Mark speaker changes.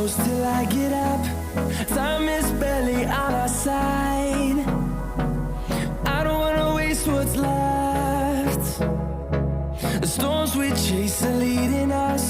Speaker 1: close till I get up. Time is barely on our side. I don't wanna waste what's left. The storms we chase are leading us.